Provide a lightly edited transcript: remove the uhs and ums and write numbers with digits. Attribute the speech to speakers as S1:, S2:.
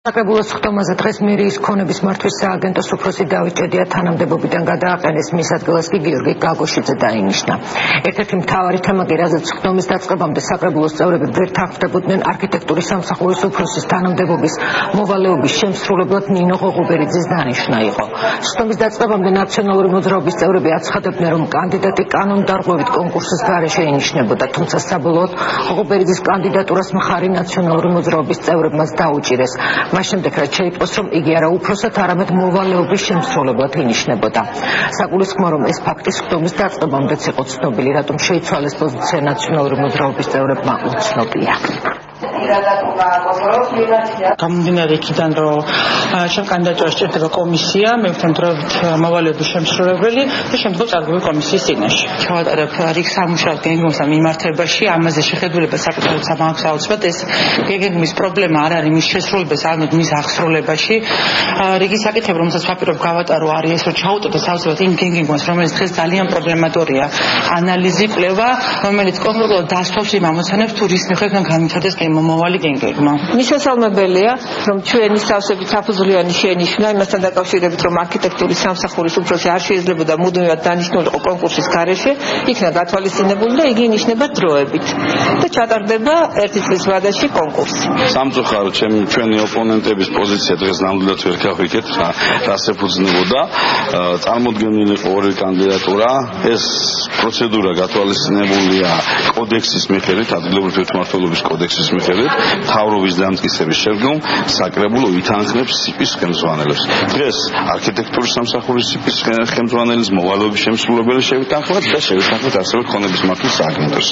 S1: საკრებულოს ხდომაზე დღეს მერიის ქონების მართვის სააგენტოს უფროსი დავით ჭედია თანამდებობიდან გადააყენეს, მის ადგილას კი გიორგი გაგოშიძე დაინიშნა. ერთ-ერთი მთავარი თემა კი, რაზეც ხდომის დაწყებამდე საკრებულოს წევრები ვერ თანხმდებოდნენ, არქიტექტურის სამსახურის უფროსის თანამდებობის მოვალეობის შემსრულებლად ნინო ღოღუბერიძის დანიშვნა იყო. ხდომის დაწყებამდე ნაციონალური მოძრაობის წევრები აცხადებდნენ, რომ კანდიდატი კანონდარღვევით კონკურსის გარეშე ინიშნებოდა, თუმცა საბოლოოდ ღოღუბერიძის კანდიდატურას მხარი ნაციონალური მოძრაობის წევრებმაც დაუჭირეს. მას შემდეგ რაც შეიტყოს, რომ იგი არა უფროსად, არამედ მოვალეობის შემსრულებლად ინიშნებოდა. საგულისხმოა, რომ ეს ფაქტი ხდომის დაწყებამდეც იყო ცნობილი, რატომ შეიცვალეს პოზიცია ნაციონალური მოძრაობის წევრებმა უცნობია.
S2: გამომდინარე იქიდან, რომ ჩემ კანდიდატურას სჭირდება კომისია, მე ვთანადროებით მოვალეობის შემსრულებელი და შემდგომ წარდგები კომისიის წინაშე. ჩავატარებ რიგ სამუშაოდ გეგმასთან მიმართებაში, ამაზე შეხედულება საკუთრებით სამაქვს აუცილებლად. ეს გეგმის პრობლემა არ არის მის შესრულებაში, არამედ მის აღსრულებაში. რიგი საკითხები, რომელსაც ვაპირებ გავატარო, არის ეს, რომ ჩაუტარდეს აუცილებლად იმ გეგმას, რომელიც დღეს ძალიან პრობლემატურია. ანალიზი, კვლევა, რომელიც კონკრეტულად დასთვალს იმ ამოცანებს, თუ რის მიხედვით განვითარდეს მომავალი გეგმა.
S3: მისასალმებელია, რომ ჩვენი სავსებით საფუძვლიანი შენიშვნა იმასთან დაკავშირებით, რომ არქიტექტურის სამსახურის უფროსი არ შეიძლება მუდმივად დანიშნულიყო კონკურსის გარეშე, იქნა გათვალისწინებული და იგი ინიშნება დროებით და ჩატარდება ერთი წლის ვადაში კონკურსი.
S4: სამწუხაროდ ჩვენი ოპონენტების პოზიცია დღეს ნამდვილად ვერ გავიგეთ, რას ეფუძნებოდა. წარმოდგენილი იყო ორი კანდიდატურა. ეს პროცედურა გათვალისწინებულია კოდექსის მიხედვით, ადგილობრივი თვითმმართველობის კოდექსის მიხედვით, მთავრობის დამტკიცების შემდგომ საკრებულო ითანხმებს სიპის ხელმძღვანელებს. დღეს არქიტექტურის სამსახურის სიპის ხელმძღვანელის მოვალეობის შემსრულებელი შევიტანხმოთ და შევიტანხმოთ ასევე ქონების მართვის სააგენტოს.